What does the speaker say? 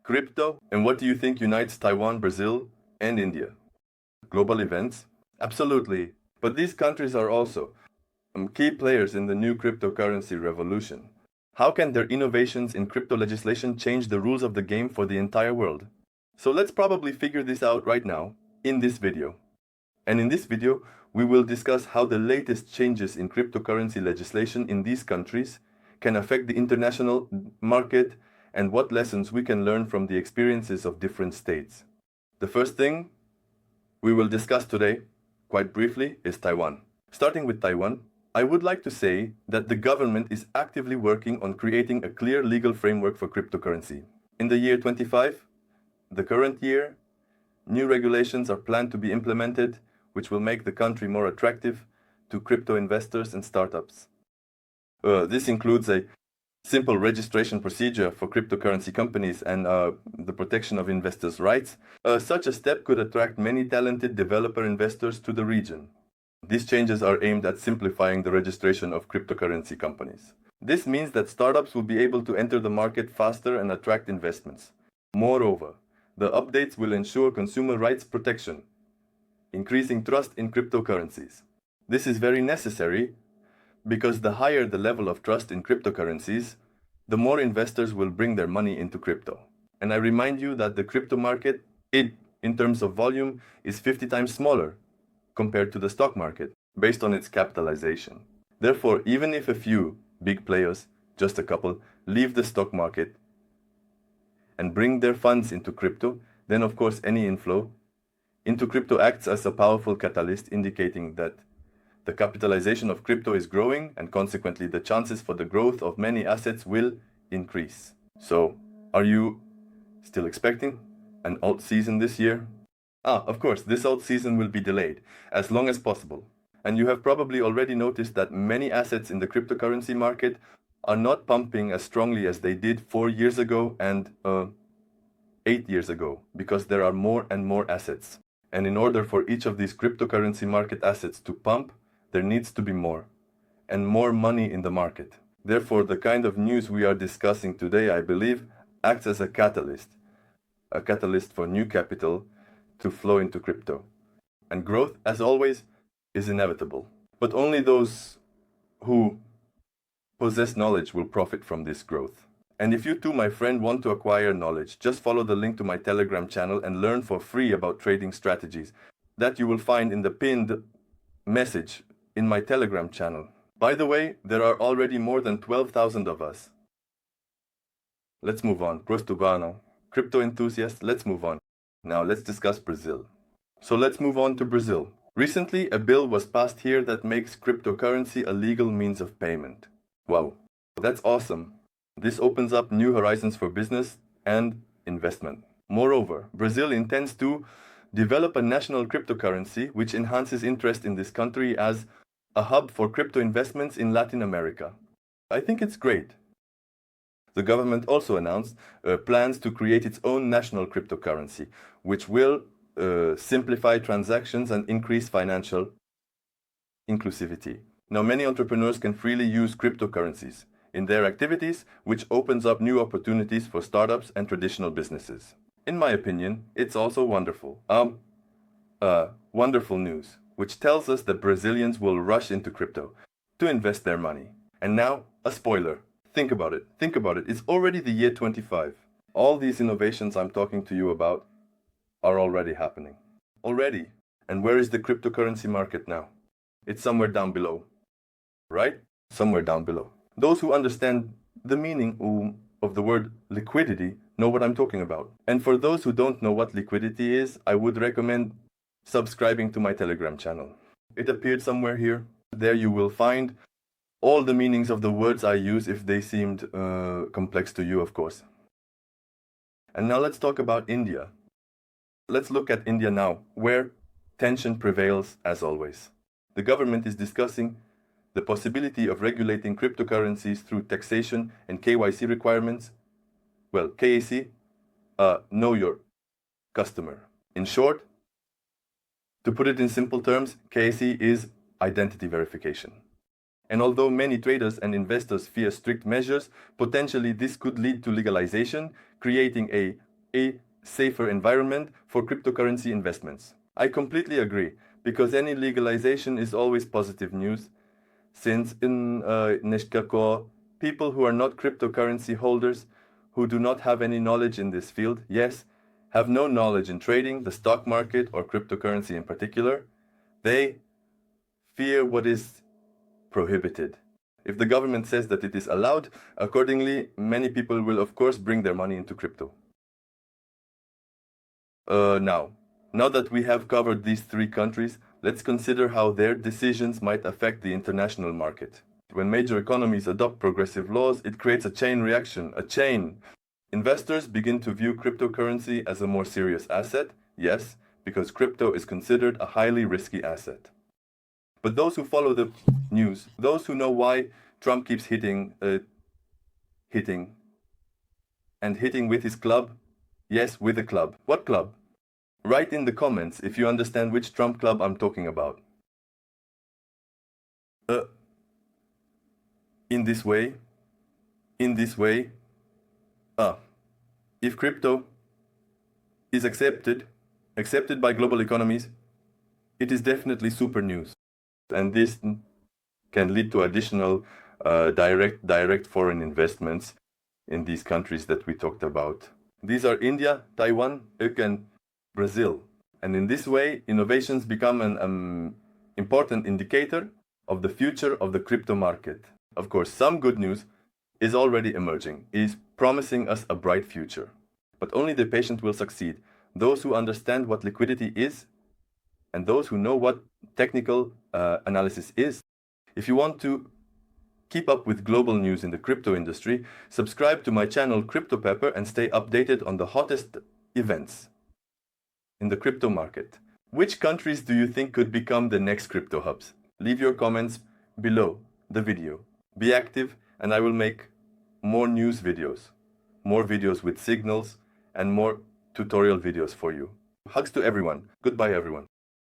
Crypto? And what do you think unites Taiwan, Brazil, and India? Global events? Absolutely. But these countries are also key players in the new cryptocurrency revolution. How can their innovations in crypto legislation change the rules of the game for the entire world? So let's probably figure this out right now in this video. And in this video, we will discuss how the latest changes in cryptocurrency legislation in these countries can affect the international market and what lessons we can learn from the experiences of different states. The first thing we will discuss today, quite briefly, is Taiwan. Starting with Taiwan, I would like to say that the government is actively working on creating a clear legal framework for cryptocurrency. In the year 25, the current year, new regulations are planned to be implemented, which will make the country more attractive to crypto investors and startups. This includes a simple registration procedure for cryptocurrency companies and the protection of investors' rights. Such a step could attract many talented developer investors to the region. These changes are aimed at simplifying the registration of cryptocurrency companies. This means that startups will be able to enter the market faster and attract investments. Moreover, the updates will ensure consumer rights protection, increasing trust in cryptocurrencies. This is very necessary because the higher the level of trust in cryptocurrencies, the more investors will bring their money into crypto. And I remind you that the crypto market, in terms of volume, is 50 times smaller compared to the stock market, based on its capitalization. Therefore, even if a few big players, just a couple, leave the stock market and bring their funds into crypto, then of course any inflow into crypto acts as a powerful catalyst, indicating that the capitalization of crypto is growing and consequently the chances for the growth of many assets will increase. So, are you still expecting an alt season this year? Of course, this alt season will be delayed as long as possible. And you have probably already noticed that many assets in the cryptocurrency market are not pumping as strongly as they did 4 years ago and 8 years ago, because there are more and more assets. And in order for each of these cryptocurrency market assets to pump, there needs to be more and more money in the market. Therefore, the kind of news we are discussing today, I believe, acts as a catalyst for new capital to flow into crypto. And growth, as always, is inevitable. But only those who possess knowledge will profit from this growth. And if you too, my friend, want to acquire knowledge, just follow the link to my Telegram channel and learn for free about trading strategies that you will find in the pinned message in my Telegram channel. By the way, there are already more than 12,000 of us. Let's move on. Prostubano. Crypto enthusiasts, let's move on. Now let's discuss Brazil. So let's move on to Brazil. Recently, a bill was passed here that makes cryptocurrency a legal means of payment. Wow, that's awesome. This opens up new horizons for business and investment. Moreover, Brazil intends to develop a national cryptocurrency which enhances interest in this country as a hub for crypto investments in Latin America. I think it's great. The government also announced plans to create its own national cryptocurrency, which will simplify transactions and increase financial inclusivity. Now, many entrepreneurs can freely use cryptocurrencies in their activities, which opens up new opportunities for startups and traditional businesses. In my opinion, it's also wonderful. Wonderful news, which tells us that Brazilians will rush into crypto to invest their money. And now, a spoiler. Think about it. It's already the year 25. All these innovations I'm talking to you about are already happening. Already. And where is the cryptocurrency market now? It's somewhere down below. Right? Somewhere down below. Those who understand the meaning of the word liquidity know what I'm talking about. And for those who don't know what liquidity is, I would recommend subscribing to my Telegram channel. It appeared somewhere here. There you will find all the meanings of the words I use if they seemed complex to you, of course. And now let's talk about India. Let's look at India now, where tension prevails as always. The government is discussing the possibility of regulating cryptocurrencies through taxation and KYC requirements. Well, KYC, know your customer. In short, to put it in simple terms, KYC is identity verification. And although many traders and investors fear strict measures, potentially this could lead to legalization, creating a a safer environment for cryptocurrency investments. I completely agree, because any legalization is always positive news, since in Neshkako, people who are not cryptocurrency holders, who do not have any knowledge in this field, yes, have no knowledge in trading, the stock market, or cryptocurrency in particular, they fear what is prohibited. If the government says that it is allowed, accordingly, many people will of course bring their money into crypto. Now that we have covered these three countries, let's consider how their decisions might affect the international market. When major economies adopt progressive laws, it creates a chain reaction, a chain. Investors begin to view cryptocurrency as a more serious asset, yes, because crypto is considered a highly risky asset. But those who follow the news, those who know why Trump keeps hitting with his club, yes, with a club. What club? Write in the comments if you understand which Trump club I'm talking about. In this way, if crypto is accepted by global economies, it is definitely super news. And this can lead to additional direct foreign investments in these countries that we talked about. These are India, Taiwan, and Brazil. And in this way, innovations become an important indicator of the future of the crypto market. Of course, some good news is already emerging, is promising us a bright future. But only the patient will succeed. Those who understand what liquidity is, and those who know what technical analysis is. If you want to keep up with global news in the crypto industry, subscribe to my channel Crypto Pepper and stay updated on the hottest events in the crypto market. Which countries do you think could become the next crypto hubs? Leave your comments below the video. Be active, and I will make more news videos, more videos with signals, and more tutorial videos for you. Hugs to everyone. Goodbye, everyone.